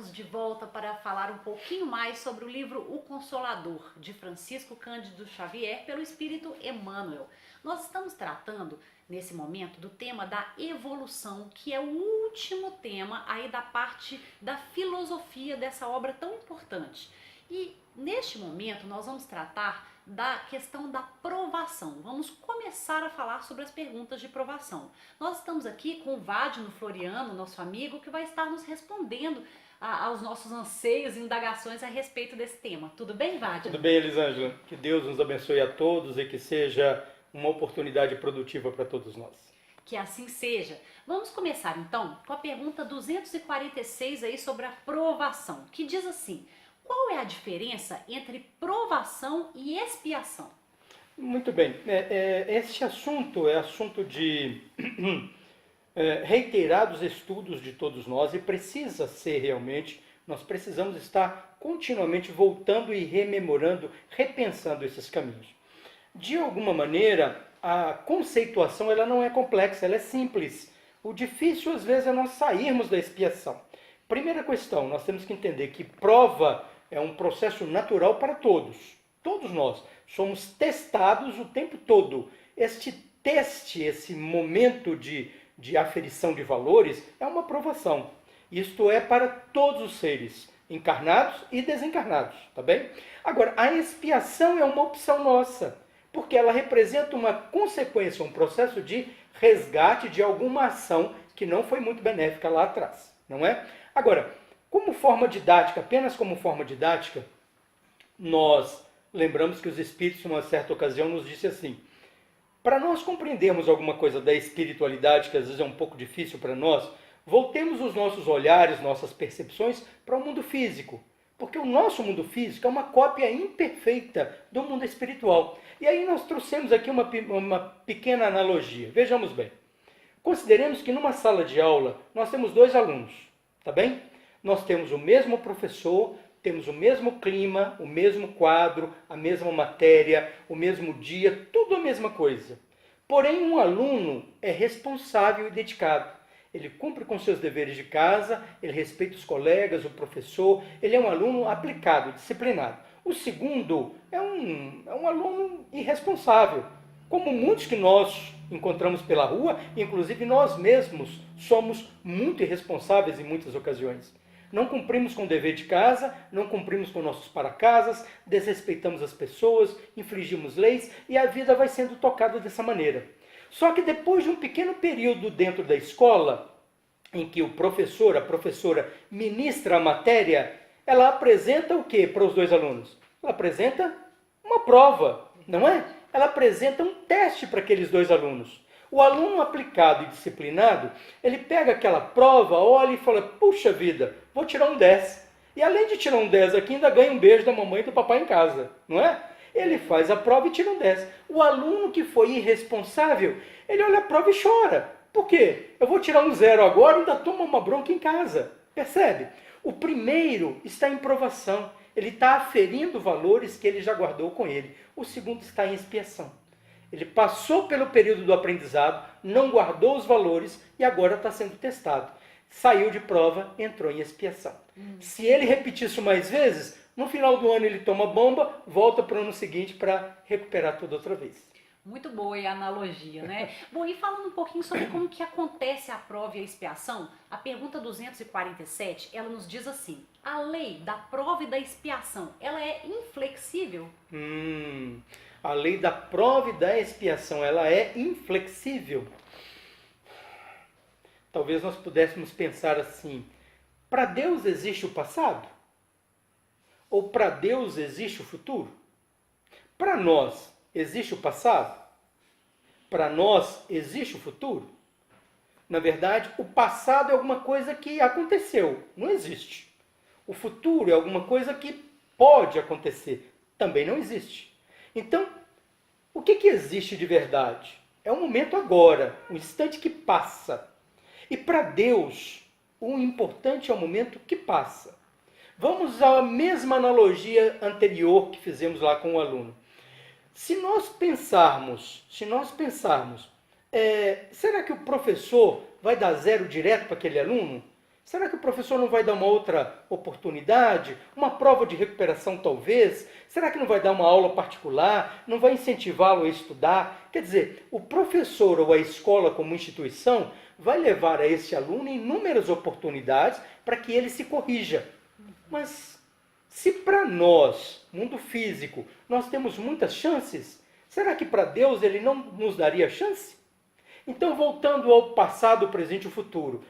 estamos de volta para falar um pouquinho mais sobre o livro O Consolador, de Francisco Cândido Xavier, pelo Espírito Emmanuel. Nós estamos tratando, nesse momento, do tema da evolução, que é o último tema aí da parte da filosofia dessa obra tão importante. E neste momento nós vamos tratar da questão da provação. Vamos começar a falar sobre as perguntas de provação. Nós estamos aqui com o Vadno Floriano, nosso amigo, que vai estar nos respondendo aos nossos anseios e indagações a respeito desse tema. Tudo bem, Vadno? Tudo bem, Elisângela. Que Deus nos abençoe a todos e que seja uma oportunidade produtiva para todos nós. Que assim seja. Vamos começar então com a pergunta 246 aí sobre a provação, que diz assim: qual é a diferença entre provação e expiação? Muito bem. Este assunto é assunto de reiterados estudos de todos nós e precisa ser realmente, nós precisamos estar continuamente voltando e rememorando, repensando esses caminhos. De alguma maneira, a conceituação ela não é complexa, ela é simples. O difícil às vezes é nós sairmos da expiação. Primeira questão, nós temos que entender que prova é um processo natural para todos. Todos nós somos testados o tempo todo. Este teste, esse momento de aferição de valores, é uma provação. Isto é para todos os seres, encarnados e desencarnados, tá bem? Agora, a expiação é uma opção nossa, porque ela representa uma consequência, um processo de resgate de alguma ação que não foi muito benéfica lá atrás, não é? Agora, como forma didática, apenas como forma didática, nós lembramos que os espíritos, numa certa ocasião, nos disse assim: para nós compreendermos alguma coisa da espiritualidade, que às vezes é um pouco difícil para nós, voltemos os nossos olhares, nossas percepções para o mundo físico. Porque o nosso mundo físico é uma cópia imperfeita do mundo espiritual. E aí nós trouxemos aqui uma pequena analogia. Vejamos bem. Consideremos que numa sala de aula nós temos dois alunos, tá bem? Nós temos o mesmo professor, temos o mesmo clima, o mesmo quadro, a mesma matéria, o mesmo dia, tudo a mesma coisa. Porém, um aluno é responsável e dedicado. Ele cumpre com seus deveres de casa, ele respeita os colegas, o professor, ele é um aluno aplicado, disciplinado. O segundo é um aluno irresponsável, como muitos que nós encontramos pela rua, inclusive nós mesmos somos muito irresponsáveis em muitas ocasiões. Não cumprimos com o dever de casa, não cumprimos com nossos para-casas, desrespeitamos as pessoas, infligimos leis e a vida vai sendo tocada dessa maneira. Só que depois de um pequeno período dentro da escola, em que o professor, a professora ministra a matéria, ela apresenta o que para os dois alunos? Ela apresenta uma prova, não é? Ela apresenta um teste para aqueles dois alunos. O aluno aplicado e disciplinado, ele pega aquela prova, olha e fala: puxa vida, vou tirar um 10. E além de tirar um 10 aqui, ainda ganha um beijo da mamãe e do papai em casa, não é? Ele faz a prova e tira um 10. O aluno que foi irresponsável, ele olha a prova e chora. Por quê? Eu vou tirar um 0 agora e ainda toma uma bronca em casa. Percebe? O primeiro está em provação. Ele está aferindo valores que ele já guardou com ele. O segundo está em expiação. Ele passou pelo período do aprendizado, não guardou os valores e agora está sendo testado. Saiu de prova, entrou em expiação. Se ele repetir isso mais vezes, no final do ano ele toma bomba, volta para o ano seguinte para recuperar tudo outra vez. Muito boa a analogia, né? Bom, e falando um pouquinho sobre como que acontece a prova e a expiação, a pergunta 247, ela nos diz assim: a lei da prova e da expiação, ela é inflexível? A lei da prova e da expiação, ela é inflexível. Talvez nós pudéssemos pensar assim: para Deus existe o passado? Ou para Deus existe o futuro? Para nós existe o passado? Para nós existe o futuro? Na verdade, o passado é alguma coisa que aconteceu, não existe. O futuro é alguma coisa que pode acontecer, também não existe. Então, o que existe de verdade? É o momento agora, o instante que passa. E para Deus, o importante é o momento que passa. Vamos à mesma analogia anterior que fizemos lá com o aluno. Se nós pensarmos, será que o professor vai dar 0 direto para aquele aluno? Será que o professor não vai dar uma outra oportunidade? Uma prova de recuperação, talvez? Será que não vai dar uma aula particular? Não vai incentivá-lo a estudar? Quer dizer, o professor ou a escola como instituição vai levar a esse aluno inúmeras oportunidades para que ele se corrija. Mas se para nós, mundo físico, nós temos muitas chances, será que para Deus ele não nos daria chance? Então, voltando ao passado, presente e futuro,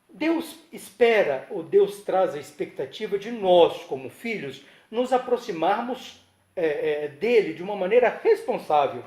Deus espera, ou Deus traz a expectativa de nós, como filhos, nos aproximarmos dele de uma maneira responsável.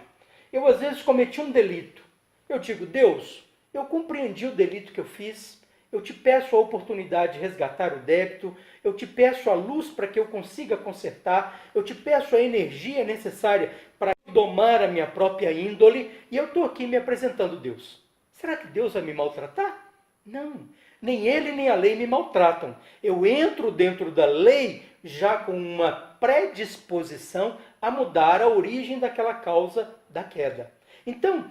Eu, às vezes, cometi um delito. Eu digo, Deus, eu compreendi o delito que eu fiz, eu te peço a oportunidade de resgatar o débito, eu te peço a luz para que eu consiga consertar, eu te peço a energia necessária para domar a minha própria índole, e eu estou aqui me apresentando, Deus. Será que Deus vai me maltratar? Não. Nem ele nem a lei me maltratam. Eu entro dentro da lei já com uma predisposição a mudar a origem daquela causa da queda. Então,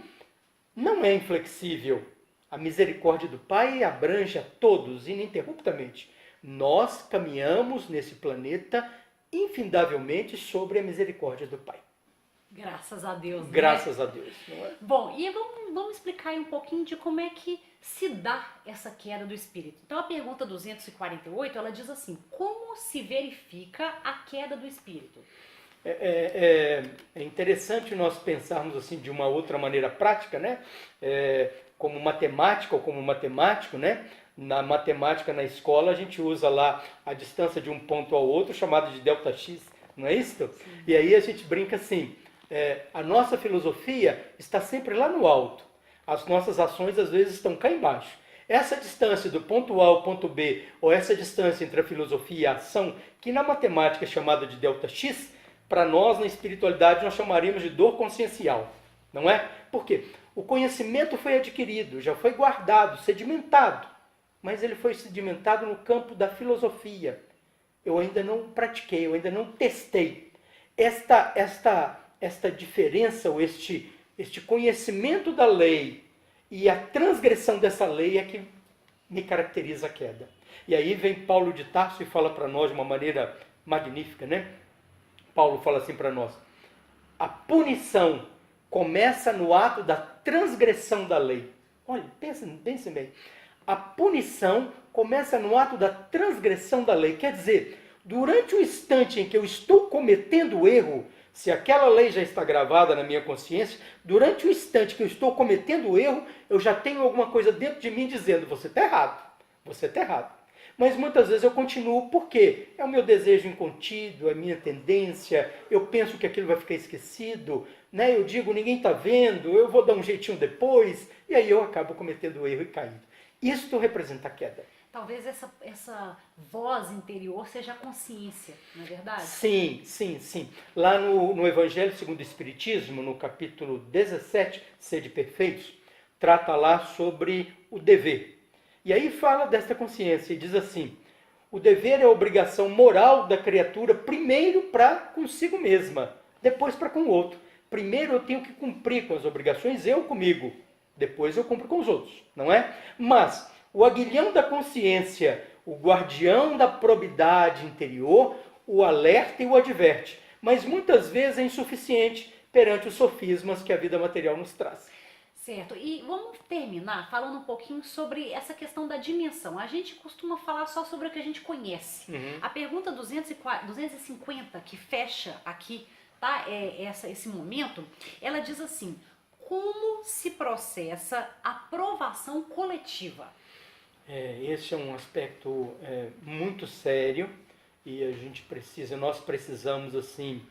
não é inflexível. A misericórdia do Pai abrange a todos ininterruptamente. Nós caminhamos nesse planeta infindavelmente sobre a misericórdia do Pai. Graças a Deus, né? Graças a Deus, não é? Bom, e vamos explicar aí um pouquinho de como é que se dá essa queda do espírito. Então a pergunta 248, ela diz assim, como se verifica a queda do espírito? É interessante nós pensarmos assim de uma outra maneira prática, né? Como matemática ou como matemático, né? Na matemática, na escola, a gente usa lá a distância de um ponto ao outro, chamada de delta x, não é isso? Sim. E aí a gente brinca assim, a nossa filosofia está sempre lá no alto. As nossas ações, às vezes, estão cá embaixo. Essa distância do ponto A ao ponto B, ou essa distância entre a filosofia e a ação, que na matemática é chamada de delta x, para nós, na espiritualidade, nós chamaríamos de dor consciencial. Não é? Por quê? O conhecimento foi adquirido, já foi guardado, sedimentado. Mas ele foi sedimentado no campo da filosofia. Eu ainda não pratiquei, eu ainda não testei. Esta diferença, ou este conhecimento da lei e a transgressão dessa lei é que me caracteriza a queda. E aí vem Paulo de Tarso e fala para nós de uma maneira magnífica, né? Paulo fala assim para nós, a punição começa no ato da transgressão da lei. Olha, pensem bem. A punição começa no ato da transgressão da lei. Quer dizer, durante o instante em que eu estou cometendo o erro, se aquela lei já está gravada na minha consciência, durante o instante que eu estou cometendo o erro, eu já tenho alguma coisa dentro de mim dizendo, você está errado, você está errado. Mas muitas vezes eu continuo, por quê? É o meu desejo incontido, é a minha tendência, eu penso que aquilo vai ficar esquecido, né? Eu digo, ninguém está vendo, eu vou dar um jeitinho depois, e aí eu acabo cometendo o erro e caindo. Isto representa a queda. Talvez essa voz interior seja a consciência, não é verdade? Sim. Lá no Evangelho segundo o Espiritismo, no capítulo 17, Sede Perfeitos, trata lá sobre o dever. E aí fala desta consciência e diz assim, o dever é a obrigação moral da criatura primeiro para consigo mesma, depois para com o outro. Primeiro eu tenho que cumprir com as obrigações, eu comigo, depois eu cumpro com os outros, não é? Mas o aguilhão da consciência, o guardião da probidade interior, o alerta e o adverte. Mas muitas vezes é insuficiente perante os sofismas que a vida material nos traz. Certo, e vamos terminar falando um pouquinho sobre essa questão da dimensão. A gente costuma falar só sobre o que a gente conhece. Uhum. A pergunta 250, que fecha aqui, tá? Esse momento, ela diz assim, como se processa a aprovação coletiva? Esse é um aspecto muito sério e nós precisamos assim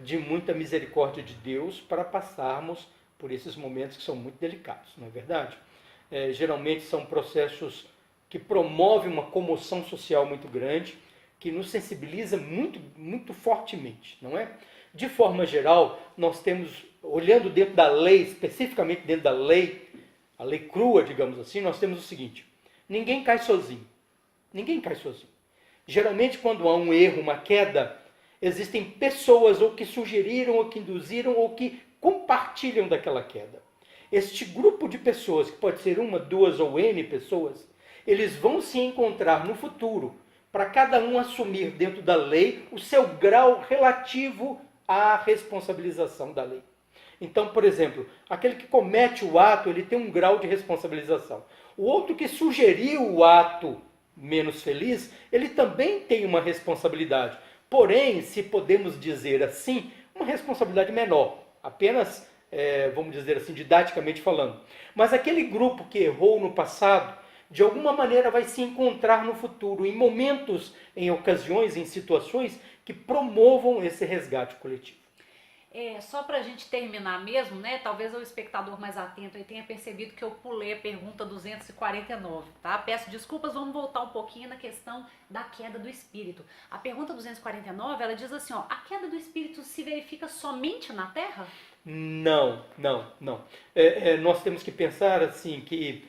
de muita misericórdia de Deus para passarmos por esses momentos que são muito delicados, não é verdade? Geralmente são processos que promovem uma comoção social muito grande, que nos sensibiliza muito, muito fortemente, não é? De forma geral, nós temos, olhando dentro da lei, especificamente dentro da lei, a lei crua, digamos assim, nós temos o seguinte, ninguém cai sozinho. Ninguém cai sozinho. Geralmente, quando há um erro, uma queda, existem pessoas ou que sugeriram, ou que induziram, ou que compartilham daquela queda. Este grupo de pessoas, que pode ser uma, duas ou N pessoas, eles vão se encontrar no futuro para cada um assumir dentro da lei o seu grau relativo à responsabilização da lei. Então, por exemplo, aquele que comete o ato, ele tem um grau de responsabilização. O outro que sugeriu o ato menos feliz, ele também tem uma responsabilidade. Porém, se podemos dizer assim, uma responsabilidade menor. Apenas, vamos dizer assim, didaticamente falando. Mas aquele grupo que errou no passado, de alguma maneira vai se encontrar no futuro, em momentos, em ocasiões, em situações que promovam esse resgate coletivo. Só para a gente terminar mesmo, né? Talvez o espectador mais atento aí tenha percebido que eu pulei a pergunta 249, tá? Peço desculpas, vamos voltar um pouquinho na questão da queda do espírito. A pergunta 249, ela diz assim, ó, a queda do espírito se verifica somente na Terra? Não. Nós temos que pensar assim que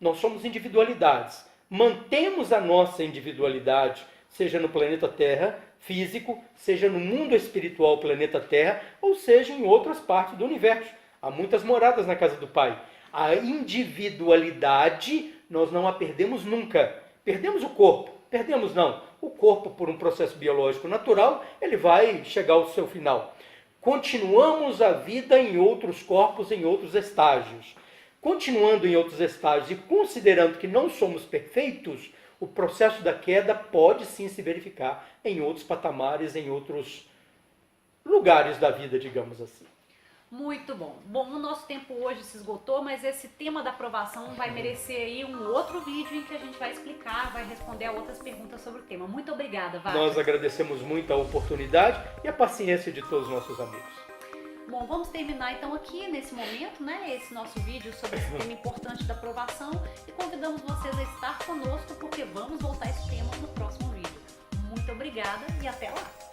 nós somos individualidades. Mantemos a nossa individualidade, seja no planeta Terra físico, seja no mundo espiritual, planeta Terra, ou seja em outras partes do universo. Há muitas moradas na casa do Pai. A individualidade nós não a perdemos nunca. Perdemos o corpo? Perdemos não. O corpo, por um processo biológico natural, ele vai chegar ao seu final. Continuamos a vida em outros corpos, em outros estágios. Continuando em outros estágios e considerando que não somos perfeitos, o processo da queda pode sim se verificar em outros patamares, em outros lugares da vida, digamos assim. Muito bom. Bom, o nosso tempo hoje se esgotou, mas esse tema da aprovação vai merecer aí um outro vídeo em que a gente vai explicar, vai responder a outras perguntas sobre o tema. Muito obrigada, Wagner. Nós agradecemos muito a oportunidade e a paciência de todos os nossos amigos. Bom, vamos terminar então aqui nesse momento, né, esse nosso vídeo sobre esse tema importante da aprovação e convidamos vocês a estar conosco porque vamos voltar a esse tema no próximo vídeo. Muito obrigada e até lá!